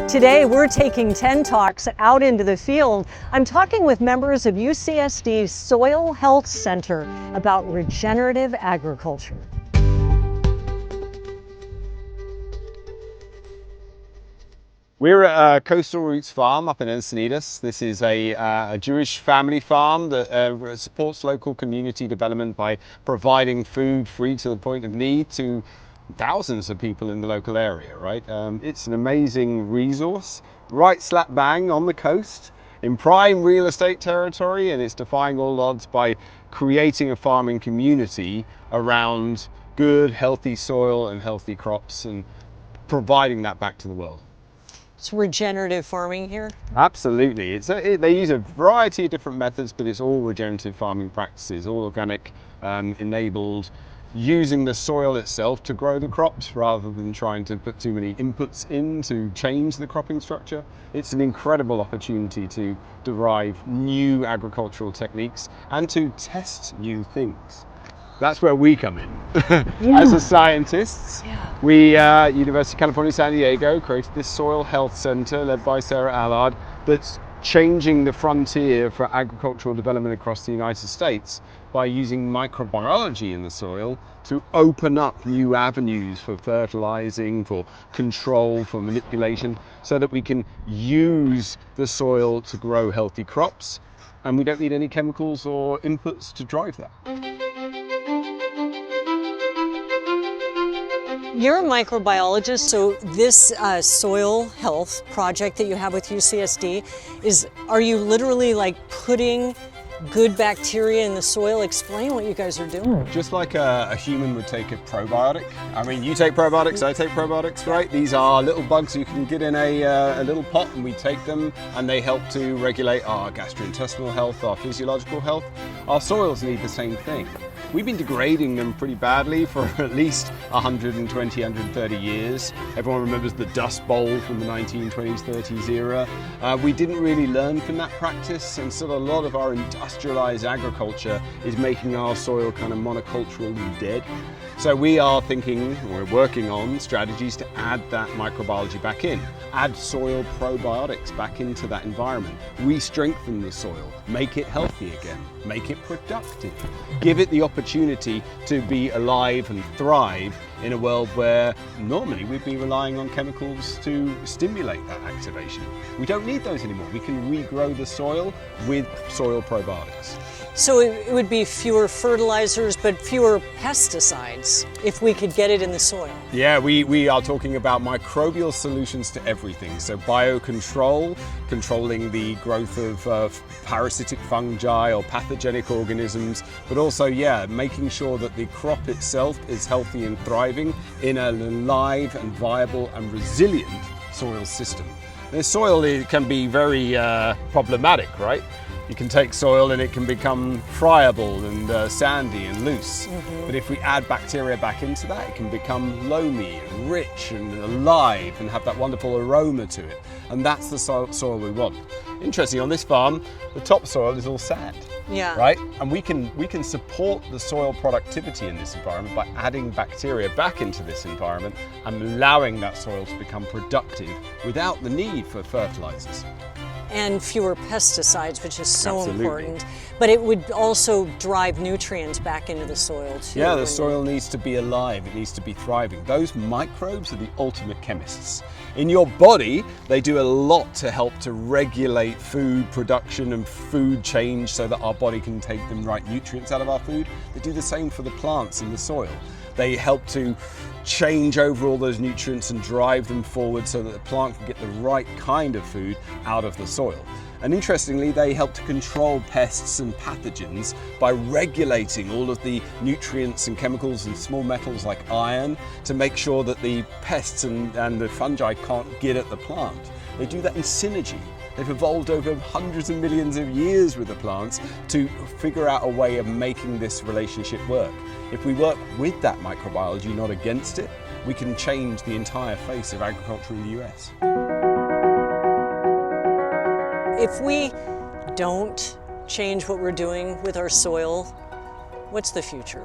Today, we're taking 10 Talks out into the field. I'm talking with members of UCSD's Soil Health Center about regenerative agriculture. We're at Coastal Roots Farm up in Encinitas. This is a Jewish family farm that supports local community development by providing food free to the point of need to thousands of people in the local area, right? It's an amazing resource, right slap bang on the coast in prime real estate territory, and it's defying all odds by creating a farming community around good, healthy soil and healthy crops and providing that back to the world. It's regenerative farming here? Absolutely. They use a variety of different methods, but it's all regenerative farming practices, all organic, enabled, using the soil itself to grow the crops rather than trying to put too many inputs in to change the cropping structure. It's an incredible opportunity to derive new agricultural techniques and to test new things. That's where we come in. As a scientists, we, University of California, San Diego, created this Soil Health Center led by Sarah Allard that's changing the frontier for agricultural development across the United States by using microbiology in the soil to open up new avenues for fertilizing, for control, for manipulation, so that we can use the soil to grow healthy crops, and we don't need any chemicals or inputs to drive that. You're a microbiologist, so this soil health project that you have with UCSD are you literally like putting good bacteria in the soil? Explain what you guys are doing. Just like a human would take a probiotic. I mean, you take probiotics, I take probiotics, right? These are little bugs you can get in a little pot, and we take them and they help to regulate our gastrointestinal health, our physiological health. Our soils need the same thing. We've been degrading them pretty badly for at least 120, 130 years. Everyone remembers the Dust Bowl from the 1920s, 30s era. We didn't really learn from that practice, and so a lot of our industrialized agriculture is making our soil kind of monoculturally dead. So we're working on strategies to add that microbiology back in, add soil probiotics back into that environment, re-strengthen the soil, make it healthy again, make it productive, give it the opportunity to be alive and thrive in a world where normally we'd be relying on chemicals to stimulate that activation. We don't need those anymore. We can regrow the soil with soil probiotics. So it would be fewer fertilizers, but fewer pesticides if we could get it in the soil. Yeah, we are talking about microbial solutions to everything. So biocontrol, controlling the growth of parasitic fungi or pathogenic organisms, but also, making sure that the crop itself is healthy and thriving in an alive and viable and resilient soil system. The soil can be very problematic, right? You can take soil and it can become friable and sandy and loose. But if we add bacteria back into that, it can become loamy and rich and alive and have that wonderful aroma to it. And that's the soil we want. Interesting, on this farm, the topsoil is all sand. Yeah. Right? And we can support the soil productivity in this environment by adding bacteria back into this environment and allowing that soil to become productive without the need for fertilizers. And fewer pesticides, which is so Absolutely. important. But it would also drive nutrients back into the soil too. Yeah, the soil needs to be alive, it needs to be thriving. Those microbes are the ultimate chemists. In your body, they do a lot to help to regulate food production and food change so that our body can take the right nutrients out of our food. They do the same for the plants in the soil. They help to change over all those nutrients and drive them forward so that the plant can get the right kind of food out of the soil. And interestingly, they help to control pests and pathogens by regulating all of the nutrients and chemicals and small metals like iron to make sure that the pests and the fungi can't get at the plant. They do that in synergy. They've evolved over hundreds of millions of years with the plants to figure out a way of making this relationship work. If we work with that microbiology, not against it, we can change the entire face of agriculture in the US. If we don't change what we're doing with our soil, What's the future?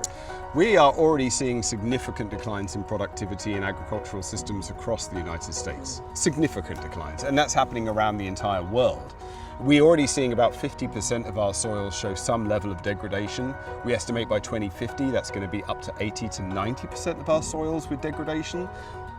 We are already seeing significant declines in productivity in agricultural systems across the United States. Significant declines, and that's happening around the entire world. We're already seeing about 50% of our soils show some level of degradation. We estimate by 2050 that's going to be up to 80 to 90% of our soils with degradation.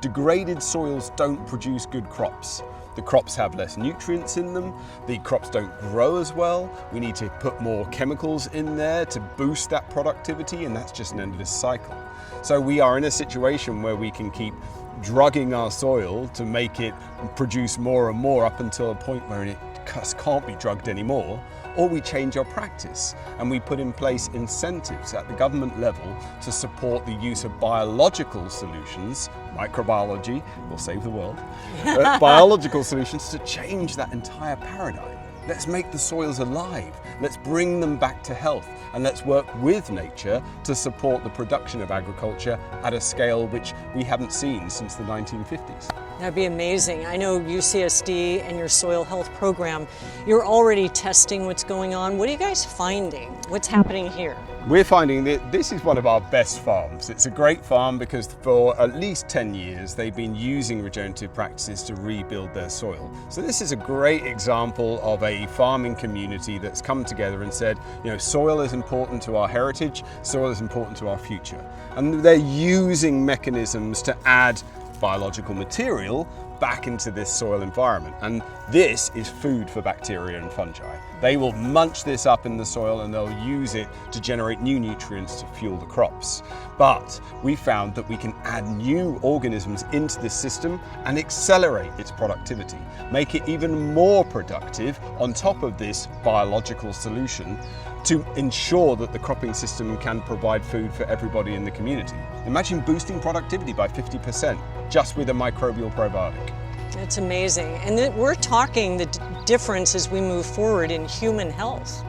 Degraded soils don't produce good crops. The crops have less nutrients in them, the crops don't grow as well. We need to put more chemicals in there to boost that productivity, and that's just an endless cycle. So we are in a situation where we can keep drugging our soil to make it produce more and more up until a point where it can't be drugged anymore, or we change our practice and we put in place incentives at the government level to support the use of biological solutions. Microbiology will save the world. Biological solutions to change that entire paradigm. Let's make the soils alive. Let's bring them back to health, and let's work with nature to support the production of agriculture at a scale which we haven't seen since the 1950s. That'd be amazing. I know UCSD and your soil health program, you're already testing what's going on. What are you guys finding? What's happening here? We're finding that this is one of our best farms. It's a great farm because for at least 10 years they've been using regenerative practices to rebuild their soil. So this is a great example of a farming community that's come together and said, you know, soil is important to our heritage, soil is important to our future. And they're using mechanisms to add biological material back into this soil environment, and this is food for bacteria and fungi. They will munch this up in the soil and they'll use it to generate new nutrients to fuel the crops. But we found that we can add new organisms into this system and accelerate its productivity, make it even more productive on top of this biological solution to ensure that the cropping system can provide food for everybody in the community. Imagine boosting productivity by 50% just with a microbial probiotic. It's amazing. And we're talking the difference as we move forward in human health.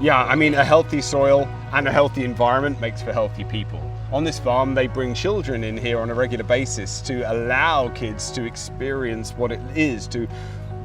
Yeah, I mean, a healthy soil and a healthy environment makes for healthy people. On this farm, they bring children in here on a regular basis to allow kids to experience what it is to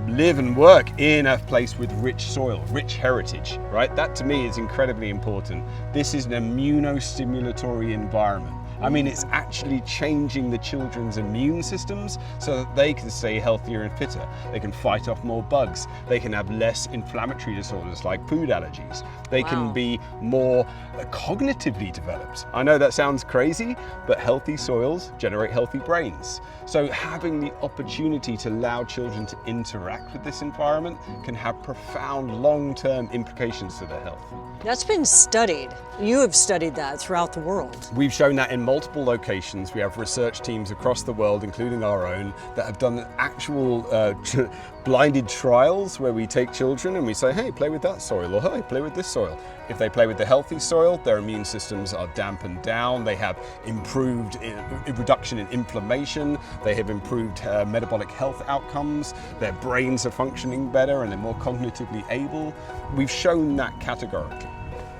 live and work in a place with rich soil, rich heritage, right? That to me is incredibly important. This is an immunostimulatory environment. I mean, it's actually changing the children's immune systems so that they can stay healthier and fitter. They can fight off more bugs. They can have less inflammatory disorders like food allergies. They can be more cognitively developed. I know that sounds crazy, but healthy soils generate healthy brains. So having the opportunity to allow children to interact with this environment can have profound long-term implications to their health. That's been studied. You have studied that throughout the world. We've shown that in multiple locations. We have research teams across the world, including our own, that have done actual blinded trials where we take children and we say, hey, play with that soil, or hey, play with this soil. If they play with the healthy soil, their immune systems are dampened down. They have improved reduction in inflammation. They have improved metabolic health outcomes. Their brains are functioning better and they're more cognitively able. We've shown that categorically.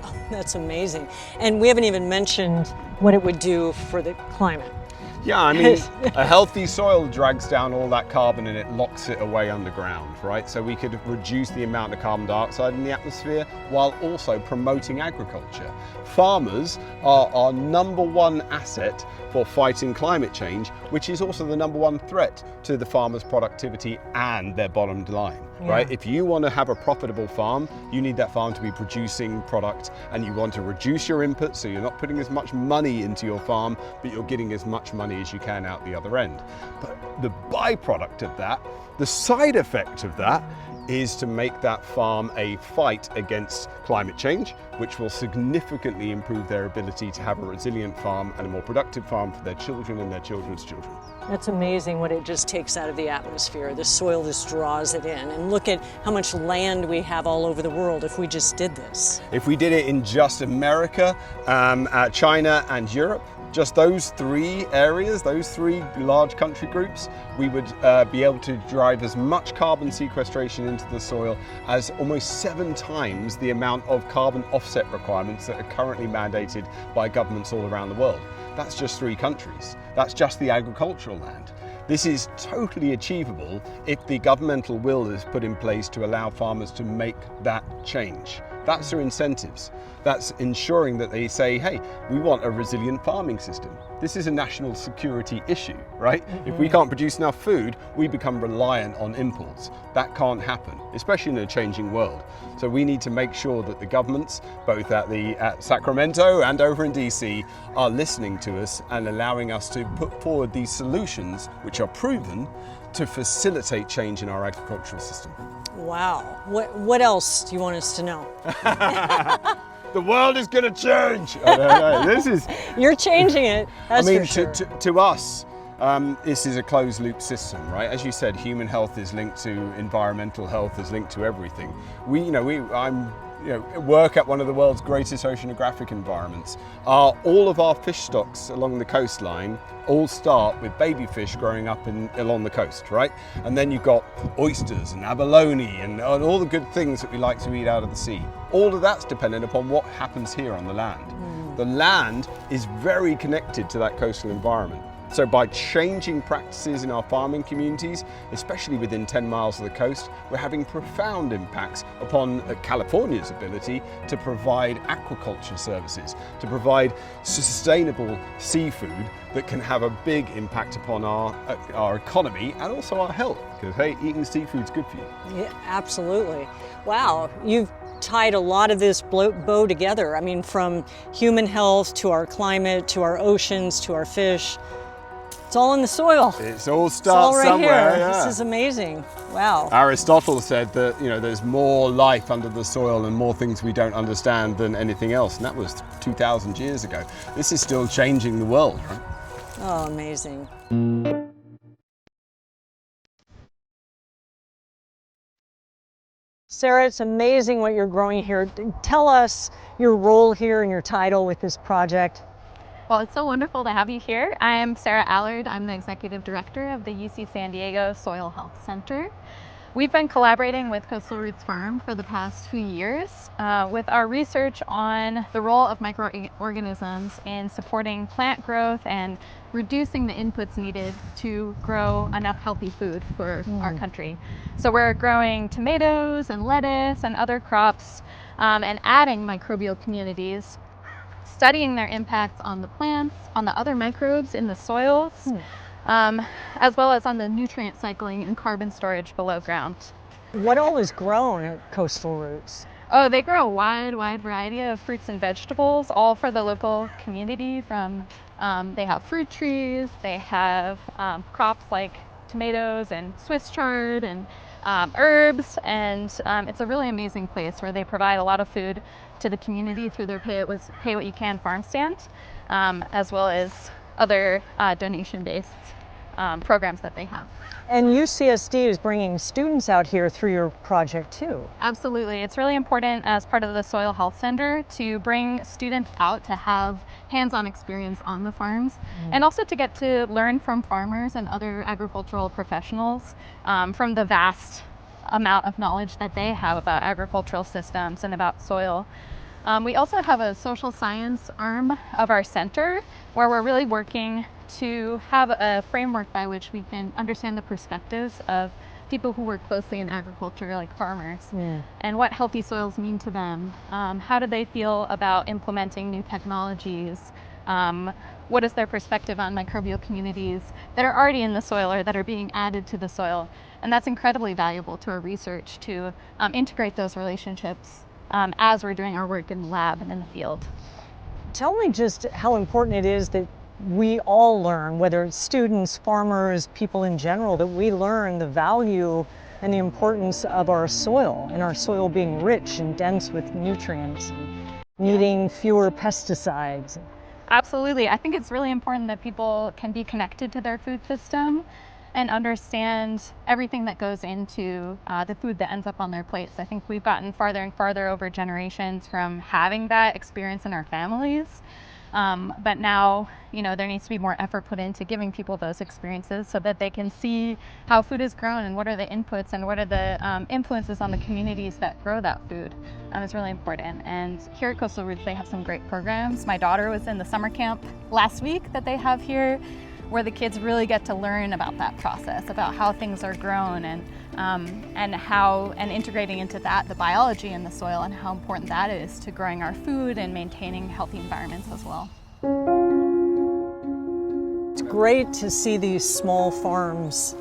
Oh, that's amazing. And we haven't even mentioned what it would do for the climate. Yeah, I mean, a healthy soil drags down all that carbon and it locks it away underground, right? So we could reduce the amount of carbon dioxide in the atmosphere while also promoting agriculture. Farmers are our number one asset for fighting climate change, which is also the number one threat to the farmers' productivity and their bottom line, right? If you want to have a profitable farm, you need that farm to be producing product, and you want to reduce your input so you're not putting as much money into your farm, but you're getting as much money as you can out the other end. But the byproduct of that, the side effect of that, is to make that farm a fight against climate change, which will significantly improve their ability to have a resilient farm and a more productive farm for their children and their children's children. That's amazing what it just takes out of the atmosphere. The soil just draws it in. And look at how much land we have all over the world if we just did this. If we did it in just America, China and Europe, just those three areas, those three large country groups, we would be able to drive as much carbon sequestration into the soil as almost 7 times the amount of carbon offset requirements that are currently mandated by governments all around the world. That's just 3 countries. That's just the agricultural land. This is totally achievable if the governmental will is put in place to allow farmers to make that change. That's through incentives. That's ensuring that they say, hey, we want a resilient farming system. This is a national security issue, right? If we can't produce enough food, we become reliant on imports. That can't happen, especially in a changing world. So we need to make sure that the governments, both at Sacramento and over in DC, are listening to us and allowing us to put forward these solutions, which are proven, to facilitate change in our agricultural system. Wow. What else do you want us to know? The world is going to change. I don't know. This is. You're changing it. That's for sure. To us, this is a closed loop system, right? As you said, human health is linked to environmental health, is linked to everything. I work at one of the world's greatest oceanographic environments. All of our fish stocks along the coastline all start with baby fish growing up along the coast, right? And then you've got oysters and abalone and all the good things that we like to eat out of the sea. All of that's dependent upon what happens here on the land. The land is very connected to that coastal environment. So by changing practices in our farming communities, especially within 10 miles of the coast, we're having profound impacts upon California's ability to provide aquaculture services, to provide sustainable seafood that can have a big impact upon our economy and also our health. Because hey, eating seafood's good for you. Yeah, absolutely. Wow, you've tied a lot of this bow together. I mean, from human health to our climate, to our oceans, to our fish. It's all in the soil. It all starts it's all right somewhere. Here. Yeah. This is amazing. Wow. Aristotle said that there's more life under the soil and more things we don't understand than anything else, and that was 2,000 years ago. This is still changing the world, right? Oh, amazing. Sarah, it's amazing what you're growing here. Tell us your role here and your title with this project. Well, it's so wonderful to have you here. I'm Sarah Allard. I'm the Executive Director of the UC San Diego Soil Health Center. We've been collaborating with Coastal Roots Farm for the past 2 years with our research on the role of microorganisms in supporting plant growth and reducing the inputs needed to grow enough healthy food for our country. So we're growing tomatoes and lettuce and other crops and adding microbial communities, studying their impacts on the plants, on the other microbes in the soils, as well as on the nutrient cycling and carbon storage below ground. What all is grown at Coastal Roots? Oh, they grow a wide variety of fruits and vegetables, all for the local community. They have fruit trees, they have crops like tomatoes and Swiss chard and herbs, and it's a really amazing place where they provide a lot of food to the community through their Pay What You Can farm stand, as well as other donation-based programs that they have. And UCSD is bringing students out here through your project too. Absolutely. It's really important as part of the Soil Health Center to bring students out to have hands-on experience on the farms and also to get to learn from farmers and other agricultural professionals from the vast amount of knowledge that they have about agricultural systems and about soil. We also have a social science arm of our center where we're really working to have a framework by which we can understand the perspectives of people who work closely in agriculture, like farmers, and what healthy soils mean to them. How do they feel about implementing new technologies? What is their perspective on microbial communities that are already in the soil or that are being added to the soil? And that's incredibly valuable to our research to integrate those relationships as we're doing our work in the lab and in the field. Tell me just how important it is that we all learn, whether it's students, farmers, people in general, that we learn the value and the importance of our soil and our soil being rich and dense with nutrients and needing fewer pesticides. Absolutely. I think it's really important that people can be connected to their food system and understand everything that goes into the food that ends up on their plates. I think we've gotten farther and farther over generations from having that experience in our families. But now, there needs to be more effort put into giving people those experiences so that they can see how food is grown and what are the inputs and what are the influences on the communities that grow that food. It's really important. And here at Coastal Roots, they have some great programs. My daughter was in the summer camp last week that they have here, where the kids really get to learn about that process, about how things are grown, and integrating into that the biology in the soil and how important that is to growing our food and maintaining healthy environments as well. It's great to see these small farms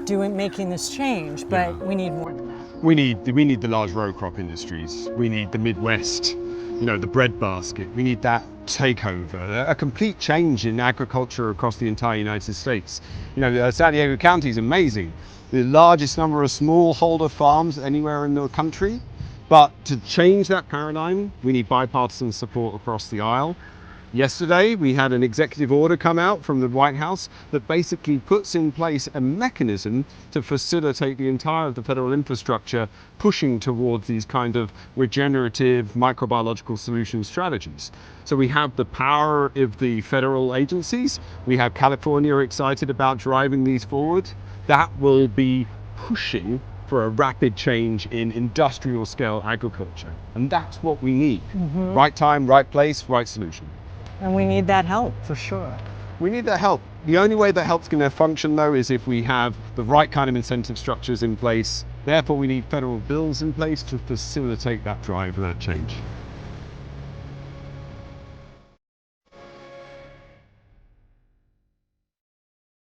making this change, but we need more than that. We need the large row crop industries. We need the Midwest, the breadbasket. We need that takeover, a complete change in agriculture across the entire United States. San Diego County is amazing. The largest number of smallholder farms anywhere in the country. But to change that paradigm, we need bipartisan support across the aisle. Yesterday, we had an executive order come out from the White House that basically puts in place a mechanism to facilitate the entire of the federal infrastructure pushing towards these kind of regenerative microbiological solution strategies. So we have the power of the federal agencies. We have California excited about driving these forward. That will be pushing for a rapid change in industrial scale agriculture. And that's what we need. Right time, right place, right solution. And we need that help for sure. We need that help. The only way that help's going to function though is if we have the right kind of incentive structures in place. Therefore we need federal bills in place to facilitate that drive and that change.